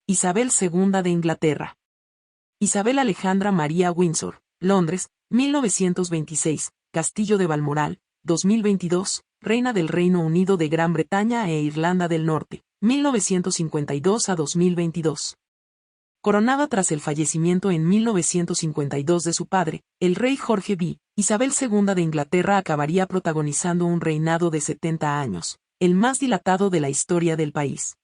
Isabel II de Inglaterra. Isabel Alejandra María Windsor, Londres, 1926, Castillo de Balmoral, 2022, Reina del Reino Unido de Gran Bretaña e Irlanda del Norte, 1952 a 2022. Coronada tras el fallecimiento en 1952 de su padre, el rey Jorge V, Isabel II de Inglaterra acabaría protagonizando un reinado de 70 años, el más dilatado de la historia del país.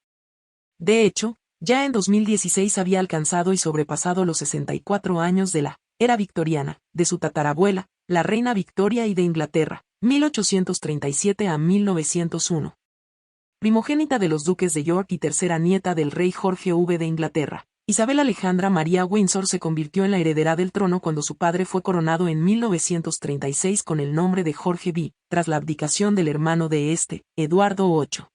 De hecho, ya en 2016 había alcanzado y sobrepasado los 64 años de la era victoriana, de su tatarabuela, la reina Victoria I de Inglaterra, 1837 a 1901. Primogénita de los duques de York y tercera nieta del rey Jorge V de Inglaterra, Isabel Alejandra María Windsor se convirtió en la heredera del trono cuando su padre fue coronado en 1936 con el nombre de Jorge V, tras la abdicación del hermano de este, Eduardo VIII.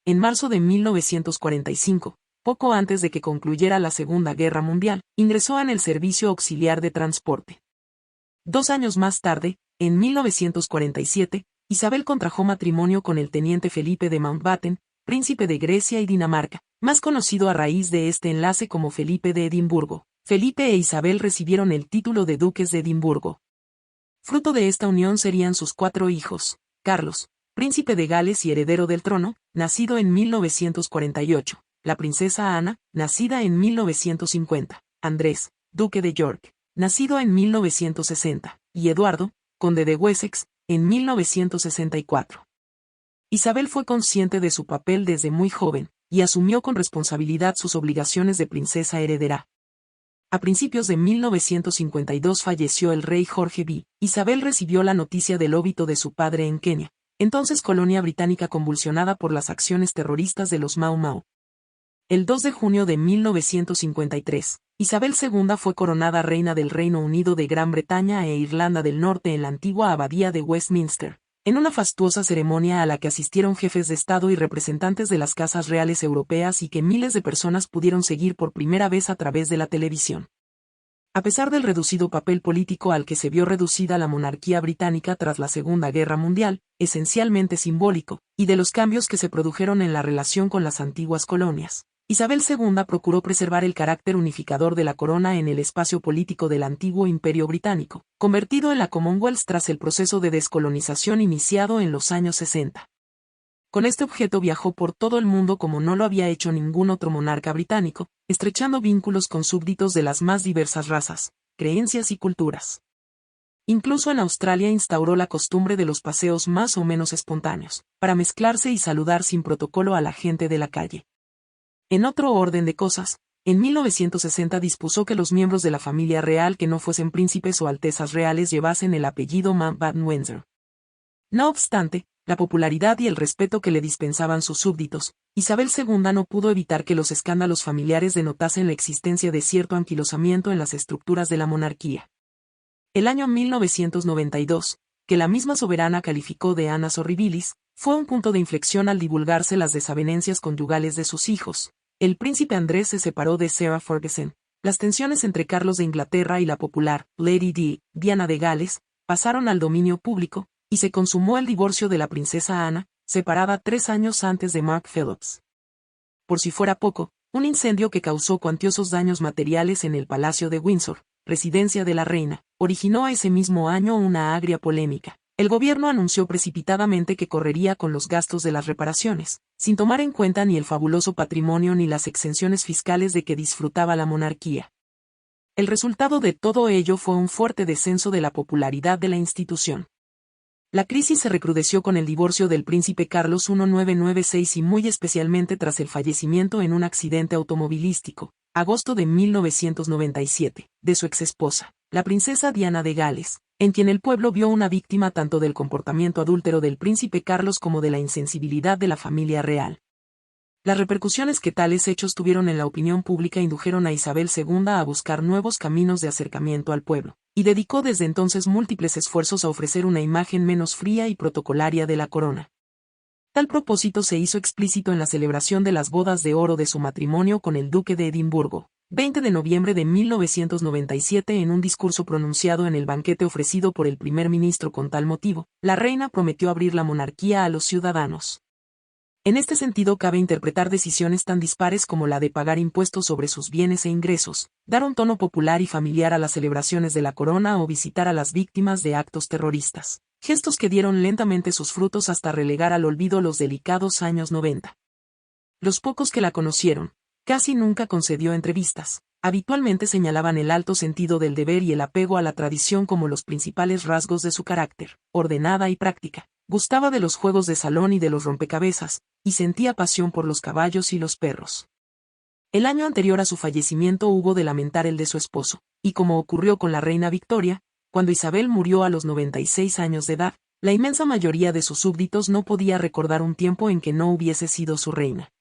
En marzo de 1945, poco antes de que concluyera la Segunda Guerra Mundial, ingresó en el Servicio Auxiliar de Transporte. 2 años más tarde, en 1947, Isabel contrajo matrimonio con el teniente Felipe de Mountbatten, príncipe de Grecia y Dinamarca, más conocido a raíz de este enlace como Felipe de Edimburgo. Felipe e Isabel recibieron el título de duques de Edimburgo. Fruto de esta unión serían sus 4 hijos: Carlos, príncipe de Gales y heredero del trono, nacido en 1948, la princesa Ana, nacida en 1950, Andrés, duque de York, nacido en 1960, y Eduardo, conde de Wessex, en 1964. Isabel fue consciente de su papel desde muy joven, y asumió con responsabilidad sus obligaciones de princesa heredera. A principios de 1952 falleció el rey Jorge V. Isabel recibió la noticia del óbito de su padre en Kenia, entonces colonia británica convulsionada por las acciones terroristas de los Mau Mau. El 2 de junio de 1953, Isabel II fue coronada reina del Reino Unido de Gran Bretaña e Irlanda del Norte en la antigua abadía de Westminster, en una fastuosa ceremonia a la que asistieron jefes de Estado y representantes de las casas reales europeas y que miles de personas pudieron seguir por primera vez a través de la televisión. A pesar del reducido papel político al que se vio reducida la monarquía británica tras la Segunda Guerra Mundial, esencialmente simbólico, y de los cambios que se produjeron en la relación con las antiguas colonias, Isabel II procuró preservar el carácter unificador de la corona en el espacio político del antiguo Imperio Británico, convertido en la Commonwealth tras el proceso de descolonización iniciado en los años 60. Con este objeto viajó por todo el mundo como no lo había hecho ningún otro monarca británico, estrechando vínculos con súbditos de las más diversas razas, creencias y culturas. Incluso en Australia instauró la costumbre de los paseos más o menos espontáneos, para mezclarse y saludar sin protocolo a la gente de la calle. En otro orden de cosas, en 1960 dispuso que los miembros de la familia real que no fuesen príncipes o altezas reales llevasen el apellido Mountbatten-Windsor. No obstante, la popularidad y el respeto que le dispensaban sus súbditos, Isabel II no pudo evitar que los escándalos familiares denotasen la existencia de cierto anquilosamiento en las estructuras de la monarquía. El año 1992, que la misma soberana calificó de annus horribilis, fue un punto de inflexión al divulgarse las desavenencias conyugales de sus hijos. El príncipe Andrés se separó de Sarah Ferguson. Las tensiones entre Carlos de Inglaterra y la popular Lady Diana de Gales pasaron al dominio público, y se consumó el divorcio de la princesa Ana, separada 3 años antes de Mark Phillips. Por si fuera poco, un incendio que causó cuantiosos daños materiales en el Palacio de Windsor, residencia de la reina, originó ese mismo año una agria polémica. El gobierno anunció precipitadamente que correría con los gastos de las reparaciones, sin tomar en cuenta ni el fabuloso patrimonio ni las exenciones fiscales de que disfrutaba la monarquía. El resultado de todo ello fue un fuerte descenso de la popularidad de la institución. La crisis se recrudeció con el divorcio del príncipe Carlos 1996 y muy especialmente tras el fallecimiento en un accidente automovilístico, agosto de 1997, de su exesposa, la princesa Diana de Gales, en quien el pueblo vio una víctima tanto del comportamiento adúltero del príncipe Carlos como de la insensibilidad de la familia real. Las repercusiones que tales hechos tuvieron en la opinión pública indujeron a Isabel II a buscar nuevos caminos de acercamiento al pueblo, y dedicó desde entonces múltiples esfuerzos a ofrecer una imagen menos fría y protocolaria de la corona. Tal propósito se hizo explícito en la celebración de las bodas de oro de su matrimonio con el duque de Edimburgo, 20 de noviembre de 1997. En un discurso pronunciado en el banquete ofrecido por el primer ministro con tal motivo, la reina prometió abrir la monarquía a los ciudadanos. En este sentido cabe interpretar decisiones tan dispares como la de pagar impuestos sobre sus bienes e ingresos, dar un tono popular y familiar a las celebraciones de la corona o visitar a las víctimas de actos terroristas, gestos que dieron lentamente sus frutos hasta relegar al olvido los delicados años 90. Los pocos que la conocieron, casi nunca concedió entrevistas. Habitualmente señalaban el alto sentido del deber y el apego a la tradición como los principales rasgos de su carácter, ordenada y práctica. Gustaba de los juegos de salón y de los rompecabezas, y sentía pasión por los caballos y los perros. El año anterior a su fallecimiento hubo de lamentar el de su esposo, y como ocurrió con la reina Victoria, cuando Isabel murió a los 96 años de edad, la inmensa mayoría de sus súbditos no podía recordar un tiempo en que no hubiese sido su reina.